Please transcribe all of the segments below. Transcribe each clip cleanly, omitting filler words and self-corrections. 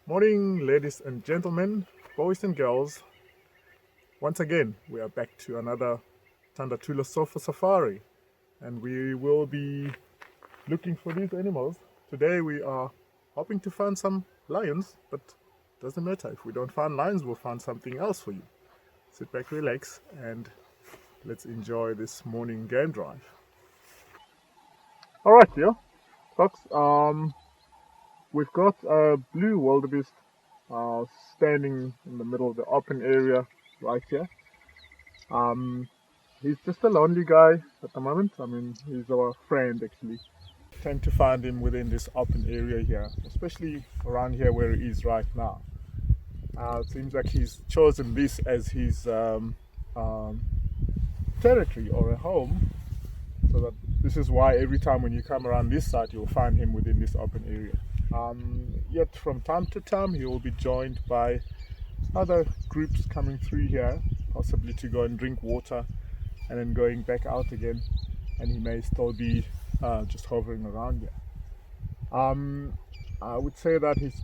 Morning, ladies and gentlemen, boys and girls. Once again, we are back to another Tanda Tula sofa safari, and we will be looking for these animals. Today, we are hoping to find some lions, but doesn't matter. If we don't find lions, we'll find something else for you. Sit back, relax, and let's enjoy this morning game drive. All right, dear folks. We've got a blue wildebeest standing in the middle of the open area right here. Um, he's just a lonely guy at the moment. I mean, he's our friend actually. Tend to find him within this open area here, especially around here where he is right now. It seems like he's chosen this as his territory or a home, so that this is why every time when you come around this side, you'll find him within this open area. Yet from time to time, he will be joined by other groups coming through here, possibly to go and drink water and then going back out again, and he may still be just hovering around here. I would say that he's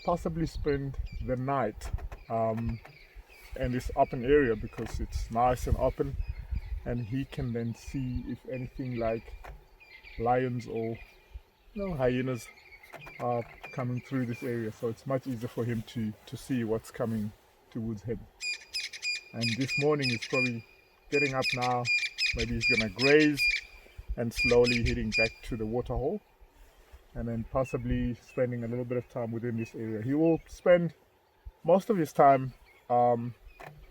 possibly spent the night in this open area because it's nice and open, and he can then see if anything like lions or hyenas are coming through this area, so it's much easier for him to see what's coming towards him. And this morning he's probably getting up now. Maybe he's gonna graze and slowly heading back to the water hole, and then possibly spending a little bit of time within this area. He will spend most of his time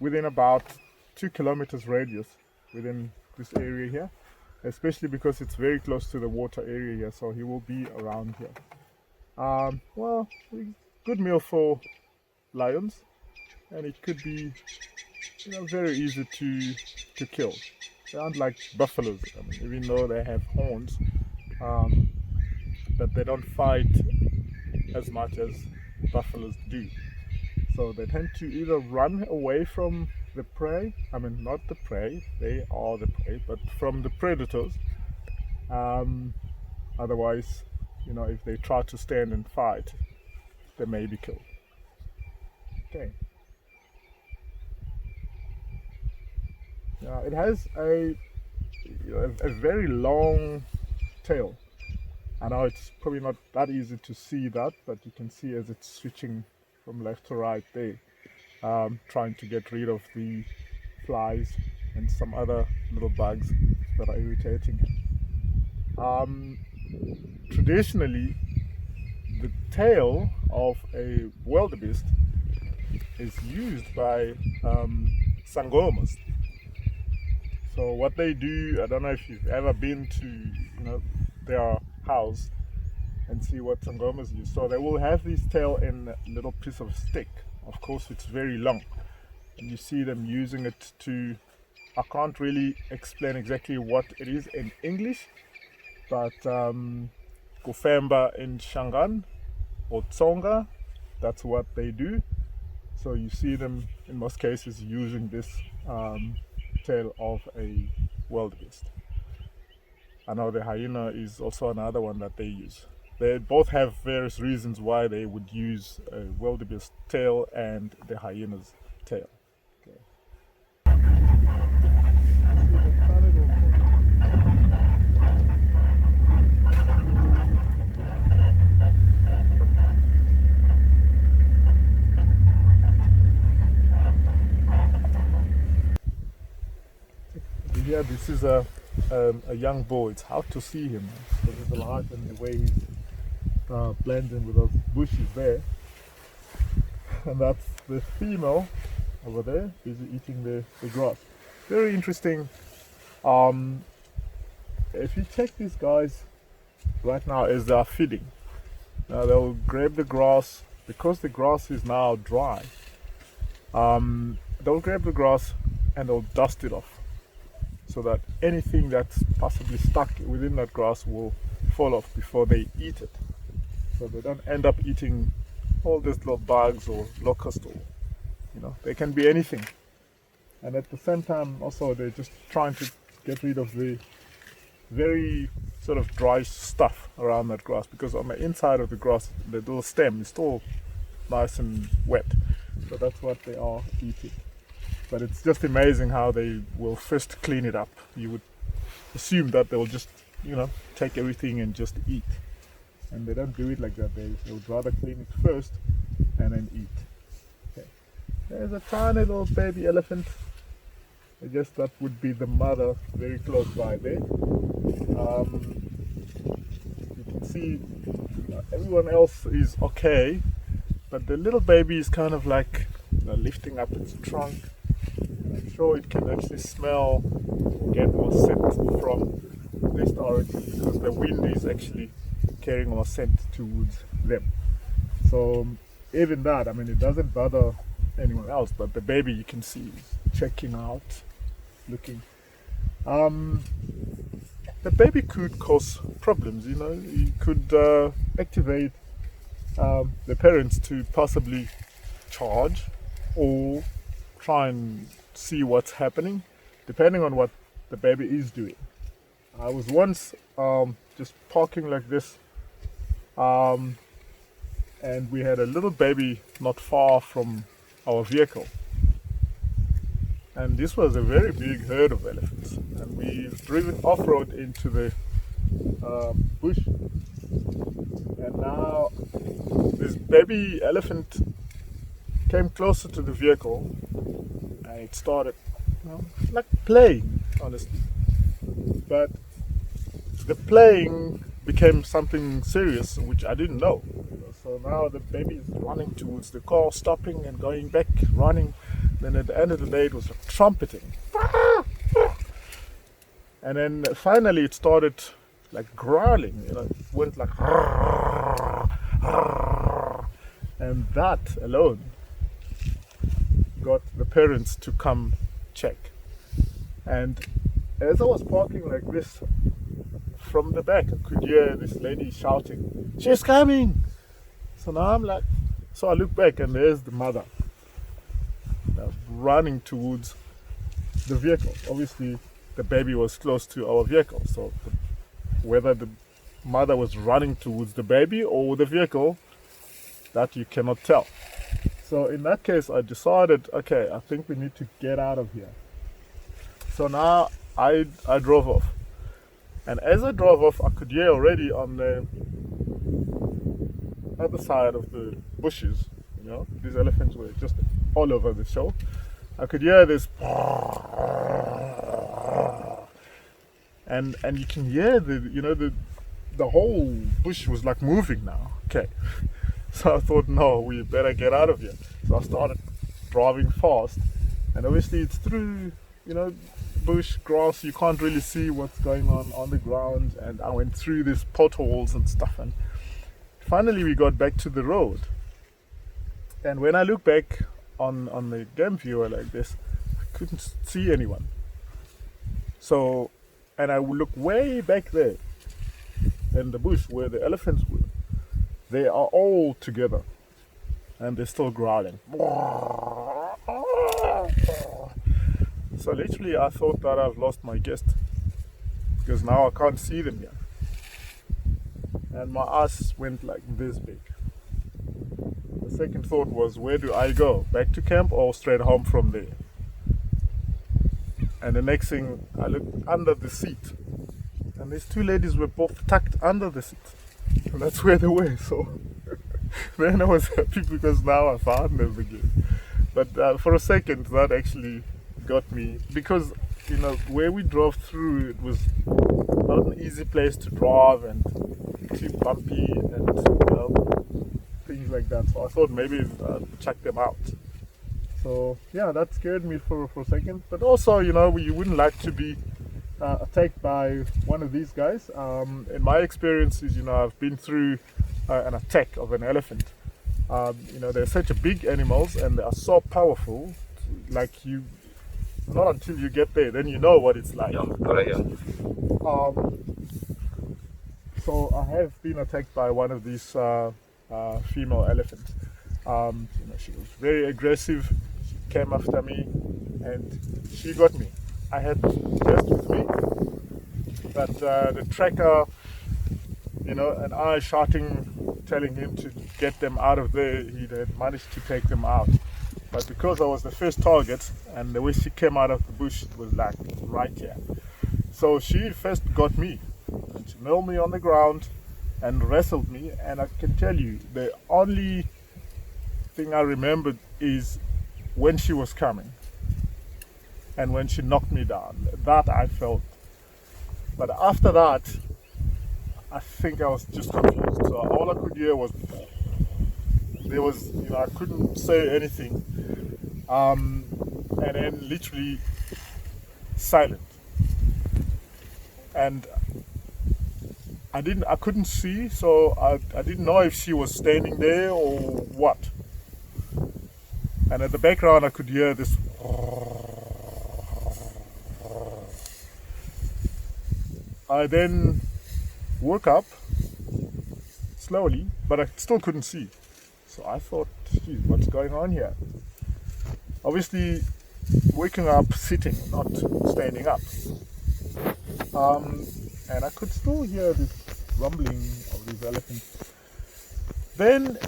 within about 2 kilometers radius within this area here, especially because it's very close to the water area here, so he will be around here. Well, good meal for lions, and it could be very easy to kill. They aren't like buffaloes. I mean, even though they have horns, but they don't fight as much as buffaloes do. So they tend to either run away from the prey. I mean, not the prey; they are the prey, but from the predators. Otherwise, if they try to stand and fight, they may be killed. Okay. It has a very long tail. I know it's probably not that easy to see that, but you can see as it's switching from left to right there, trying to get rid of the flies and some other little bugs that are irritating him. Traditionally, the tail of a wildebeest is used by sangomas. So what they do, I don't know if you've ever been to their house and see what sangomas use. So they will have this tail in a little piece of stick. Of course, it's very long, and you see them using it to. I can't really explain exactly what it is in English, but Kufemba in Shangan or Tsonga, that's what they do. So you see them in most cases using this tail of a wildebeest. I know the hyena is also another one that they use. They both have various reasons why they would use a wildebeest tail and the hyena's tail. Okay. Yeah, this is a young boy. It's hard to see him because of the light and the way he's blending with those bushes there. And that's the female over there, busy eating the grass. Very interesting. If you check these guys right now as they are feeding, now they'll grab the grass because the grass is now dry. They'll grab the grass and they'll dust it off, so that anything that's possibly stuck within that grass will fall off before they eat it. So they don't end up eating all these little bugs or locusts, or they can be anything. And at the same time also they're just trying to get rid of the very sort of dry stuff around that grass, because on the inside of the grass the little stem is still nice and wet. So that's what they are eating. But it's just amazing how they will first clean it up. You would assume that they'll just, take everything and just eat. And they don't do it like that. They would rather clean it first and then eat. Okay. There's a tiny little baby elephant. I guess that would be the mother very close by there. You can see everyone else is okay, but the little baby is kind of like lifting up its trunk. I'm sure it can actually smell or get more scent from this direction because the wind is actually carrying more scent towards them. So even that, it doesn't bother anyone else, but the baby you can see is checking out, looking. The baby could cause problems, you could activate the parents to possibly charge or try and see what's happening, depending on what the baby is doing. I was once just parking like this, and we had a little baby not far from our vehicle. And this was a very big herd of elephants. And we've driven off-road into the bush. And now this baby elephant came closer to the vehicle and it started like playing, honestly. But the playing became something serious, which I didn't know. So now the baby is running towards the car, stopping and going back, running. Then at the end of the day, it was like trumpeting. And then finally it started like growling, it went like, and that alone got the parents to come check. And as I was parking like this, from the back I could hear this lady shouting, "She's coming!" So now so I look back and there's the mother running towards the vehicle. Obviously the baby was close to our vehicle, so whether the mother was running towards the baby or the vehicle, that you cannot tell. So in that case I decided, okay, I think we need to get out of here. So now I drove off, and as I drove off I could hear already on the other side of the bushes, these elephants were just all over the show. I could hear this, and you can hear the whole bush was like moving now. Okay, so I thought, no, we better get out of here. So I started driving fast, and obviously it's through bush grass, you can't really see what's going on the ground, and I went through these potholes and stuff, and finally we got back to the road. And when I look back on the game viewer like this, I couldn't see anyone. So, and I look way back there in the bush where the elephants were. They are all together and they're still growling. So literally I thought that I've lost my guest, because now I can't see them here. And my eyes went like this big. The second thought was, where do I go? Back to camp or straight home from there? And the next thing, I looked under the seat, and these two ladies were both tucked under the seat. And that's where they were. So then I was happy because now I found them again. But for a second, that actually got me, because where we drove through, it was not an easy place to drive and too bumpy and things like that. So I thought maybe check them out. So yeah, that scared me for a second. But also, you wouldn't like to be attacked by one of these guys. In my experiences, I've been through an attack of an elephant. They're such a big animals and they are so powerful. Like not until you get there, then you know what it's like. So I have been attacked by one of these female elephants. She was very aggressive. She came after me and she got me. I had just with me, but the tracker, and I shouting telling him to get them out of there. He had managed to take them out. But because I was the first target, and the way she came out of the bush, it was like right here. So she first got me, and she nailed me on the ground and wrestled me. And I can tell you, the only thing I remembered is when she was coming and when she knocked me down. That I felt. But after that, I think I was just confused. So all I could hear was, there was, I couldn't say anything. And then literally silent. And I couldn't see, so I didn't know if she was standing there or what. And at the background I could hear this. I then woke up slowly, but I still couldn't see. So I thought, geez, what's going on here? Obviously, waking up sitting, not standing up. And I could still hear this rumbling of these elephants. Then,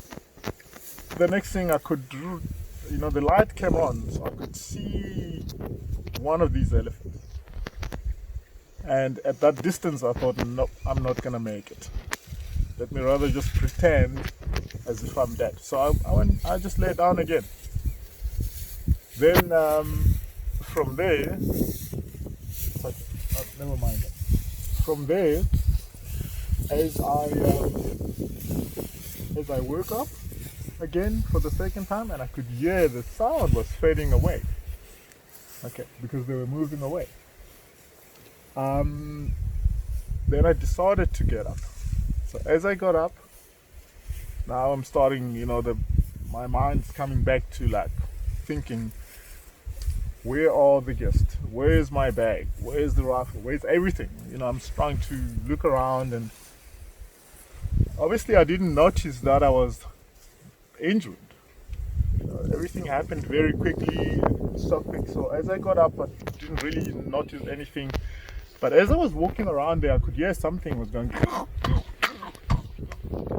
the next thing I could do, the light came on, so I could see one of these elephants. And at that distance, I thought, no, I'm not gonna make it. Let me rather just pretend as if I'm dead. So I just lay down again. Then from there, never mind. From there, as I woke up again for the second time, and I could hear the sound was fading away. Okay, because they were moving away. Then I decided to get up. So as I got up, now I'm starting, my mind's coming back to like thinking, where are the guests? Where's my bag? Where's the rifle? Where's everything? I'm trying to look around, and obviously I didn't notice that I was injured. Everything happened very quickly, so quick. So as I got up, I didn't really notice anything. But as I was walking around there, I could hear something was going.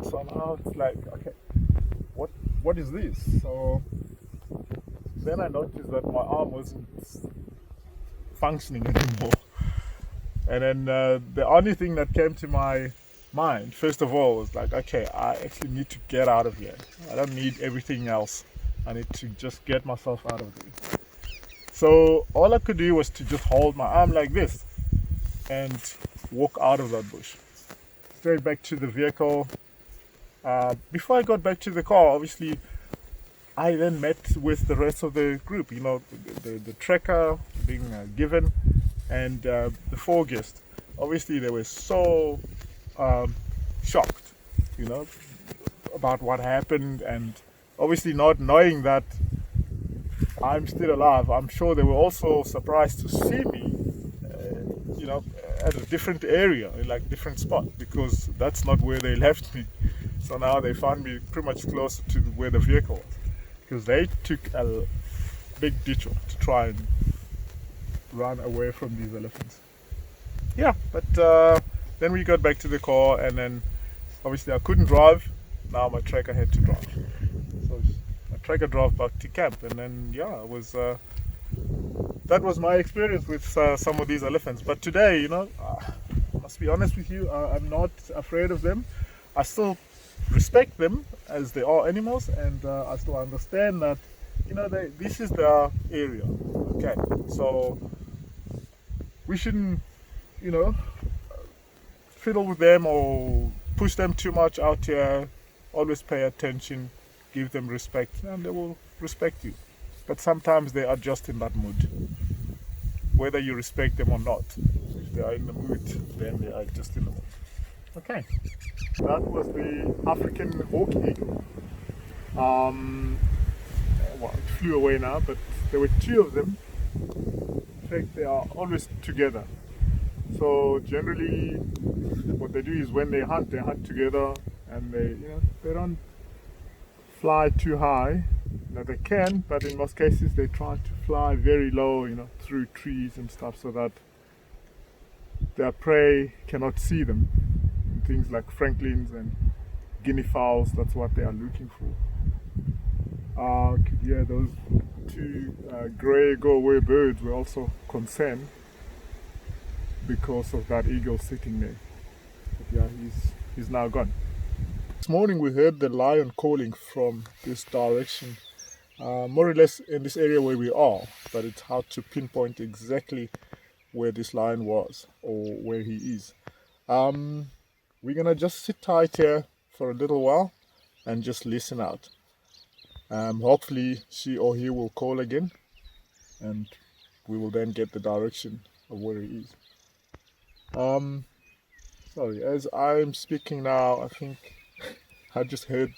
So now it's like, okay, what is this? So then I noticed that my arm wasn't functioning anymore. And then the only thing that came to my mind, first of all, was like, okay, I actually need to get out of here. I don't need everything else. I need to just get myself out of there. So all I could do was to just hold my arm like this and walk out of that bush. Straight back to the vehicle. Before I got back to the car, obviously, I then met with the rest of the group, the trekker being given, and the 4 guests. Obviously, they were so shocked, about what happened, and obviously not knowing that I'm still alive. I'm sure they were also surprised to see me, at a different area, like different spot, because that's not where they left me. So now they found me pretty much closer to where the vehicle was, because they took a big detour to try and run away from these elephants. Yeah, but then we got back to the car, and then obviously I couldn't drive. Now my trekker had to drive. So my trekker drove back to camp, and then it was that was my experience with some of these elephants. But today, I must be honest with you, I'm not afraid of them. I still respect them as they are animals, and I still understand that this is their area. Okay, so we shouldn't fiddle with them or push them too much out here. Always pay attention, give them respect, and they will respect you. But sometimes they are just in that mood, whether you respect them or not. If they are in the mood, then they are just in the mood. Okay, that was the African hawk eagle. It flew away now, but there were 2 of them. In fact, they are always together. So generally, what they do is when they hunt together, and they don't fly too high. They can, but in most cases they try to fly very low, through trees and stuff, so that their prey cannot see them. Things like francolins and guinea fowls, that's what they are looking for. I could hear those two grey go-away birds were also concerned because of that eagle sitting there. But yeah, he's now gone. This morning we heard the lion calling from this direction, more or less in this area where we are, but it's hard to pinpoint exactly where this lion was or where he is. We're gonna just sit tight here for a little while and just listen out. Hopefully she or he will call again, and we will then get the direction of where he is. Sorry, as I'm speaking now, I think I just heard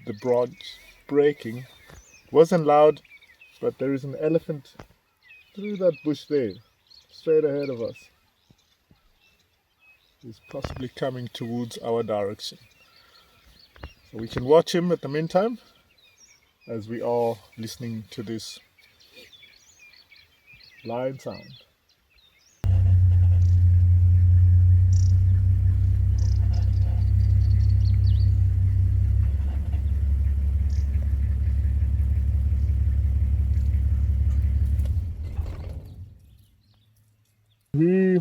the branch breaking. It wasn't loud, but there is an elephant through that bush there, straight ahead of us. He's possibly coming towards our direction. So we can watch him at the meantime as we are listening to this lion sound. He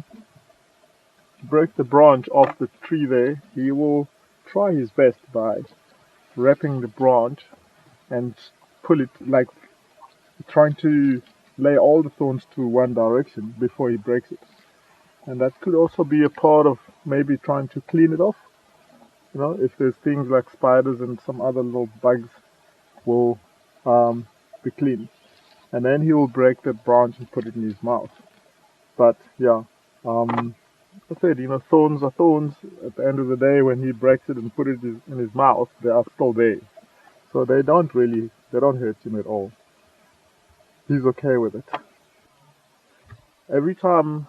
broke the branch off the tree there. He will try his best by wrapping the branch and pull it, like trying to lay all the thorns to one direction before he breaks it. And that could also be a part of maybe trying to clean it off. You know, if there's things like spiders and some other little bugs will be clean. And then he will break the branch and put it in his mouth. But yeah, I said, you know, thorns are thorns. At the end of the day, when he breaks it and put it in his mouth, they are still there. So they don't hurt him at all. He's okay with it. Every time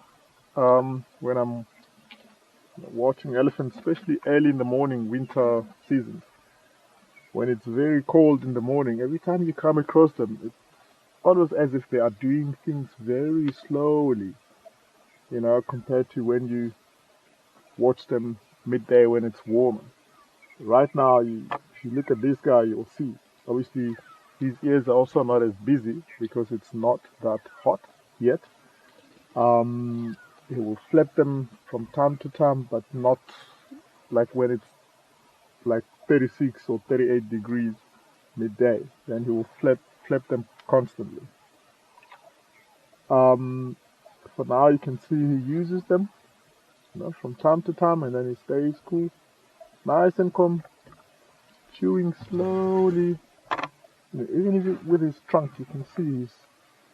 when I'm watching elephants, especially early in the morning, winter season, when it's very cold in the morning, every time you come across them, it's almost as if they are doing things very slowly, you know, compared to when you watch them midday when it's warmer. Right now, if you look at this guy, you'll see, obviously, his ears are also not as busy because it's not that hot yet. He will flap them from time to time, but not like when it's like 36 or 38 degrees midday. Then he will flap them constantly. For now, you can see he uses them, you know, from time to time, and then he stays cool, nice and calm, chewing slowly. You know, even if with his trunk, you can see he's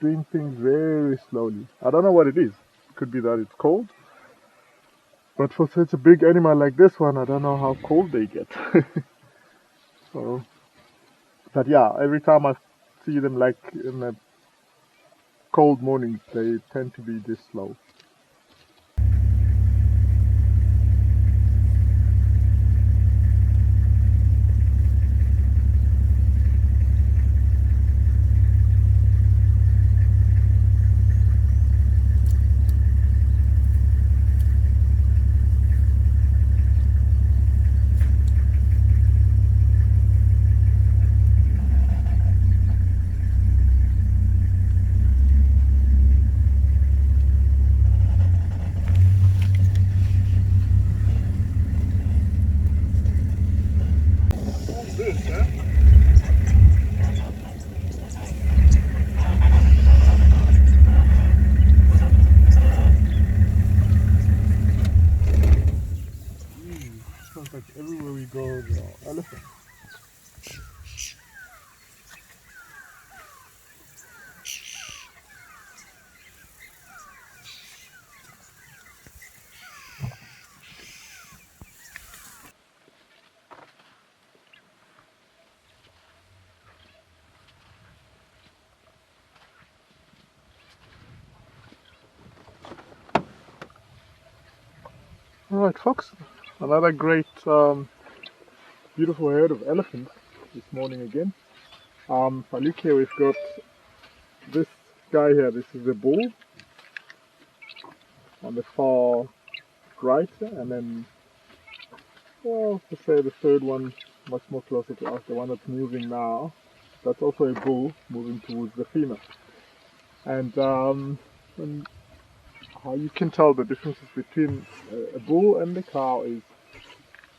doing things very slowly. I don't know what it is. It could be that it's cold, but for such a big animal like this one, I don't know how cold they get. So, but yeah, every time I see them, like in the cold mornings, they tend to be this slow. Sounds like everywhere we go, there are elephants. Alright folks, another great beautiful herd of elephants this morning again. If I look here, we've got this guy here. This is a bull on the far right, and then, well, let's say the third one much more closer to us, the one that's moving now, that's also a bull moving towards the female. And how you can tell the differences between a bull and a cow is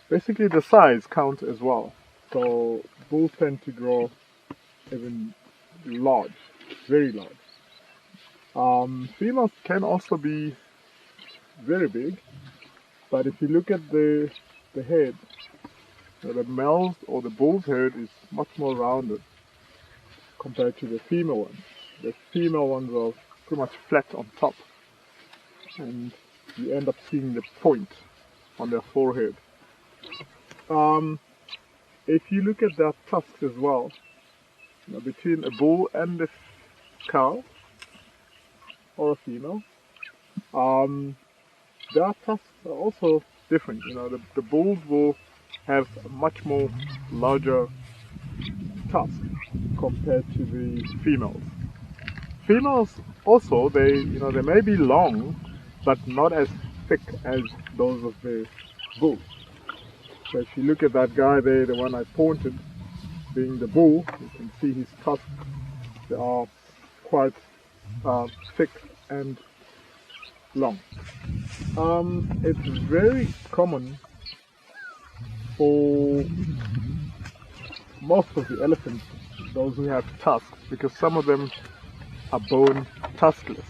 basically the size counts as well. So bulls tend to grow even large, very large. Females can also be very big, but if you look at the head, the male's or the bull's head is much more rounded compared to the female one. The female ones are pretty much flat on top, and you end up seeing the point on their forehead. If you look at their tusks as well, between a bull and a cow or a female, their tusks are also different. The bulls will have a much more larger tusk compared to the females. Females also, they may be long, but not as thick as those of the bull. So if you look at that guy there, the one I pointed, being the bull, you can see his tusks. They are quite thick and long. It's very common for most of the elephants, those who have tusks, because some of them are bone tuskless.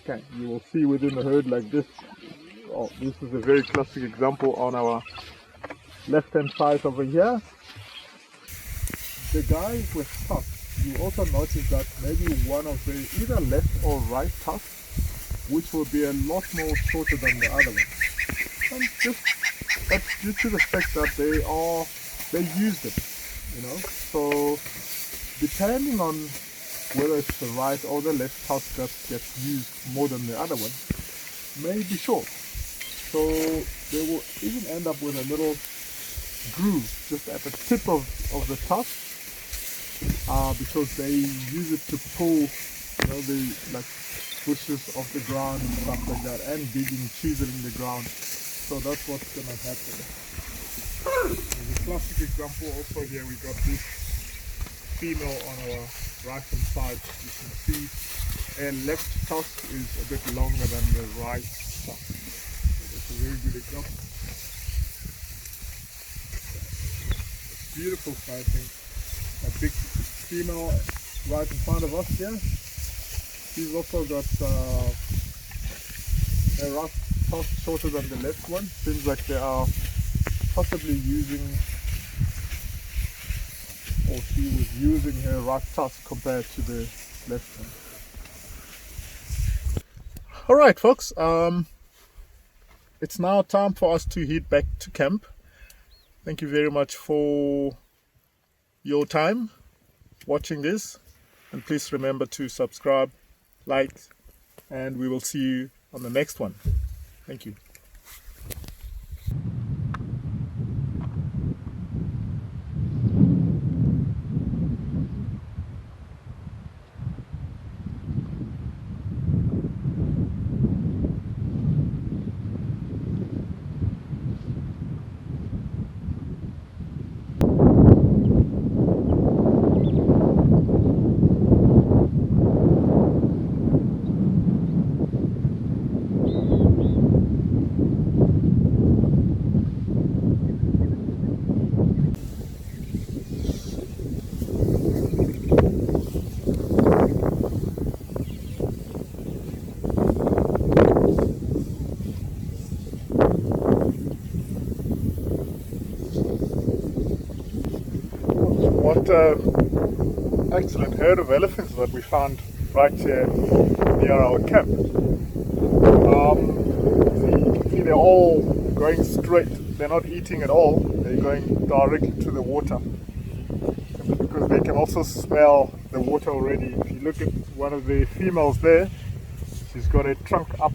Okay, you will see within the herd like this. Oh, this is a very classic example on our left hand side over here. The guys with tusks, you also notice that maybe one of the either left or right tusks, which will be a lot more shorter than the other one. And that's due to the fact that they use them, So depending on whether it's the right or the left tusk that gets used more than the other one, may be short. So they will even end up with a little groove just at the tip of the tusk, because they use it to pull, the bushes off the ground and stuff like that, and digging, chiseling the ground. So that's what's going to happen. There's a classic example also here. We got this female on our right hand side. You can see her left tusk is a bit longer than the right tusk. That's a very good example. It's beautiful sighting. A big female right in front of us here. She's also got a rough tusk shorter than the left one. Seems like they are possibly using, or she was using her right tusk compared to the left one. Alright folks, it's now time for us to head back to camp. Thank you very much for your time watching this, and please remember to subscribe, like, and we will see you on the next one. Thank you. What excellent herd of elephants that we found right here near our camp. You can see they're all going straight. They're not eating at all. They're going directly to the water, because they can also smell the water already. If you look at one of the females there, she's got a trunk up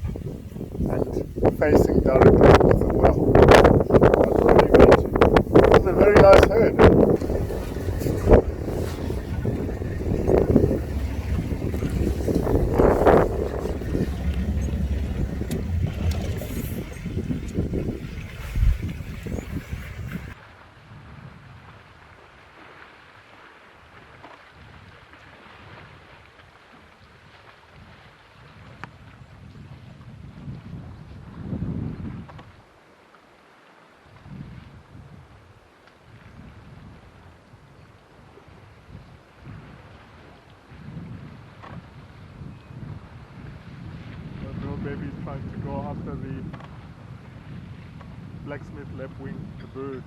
and facing directly to the well. That's where they're going to. It's a very nice herd. trying to go after the blacksmith lapwing, the bird.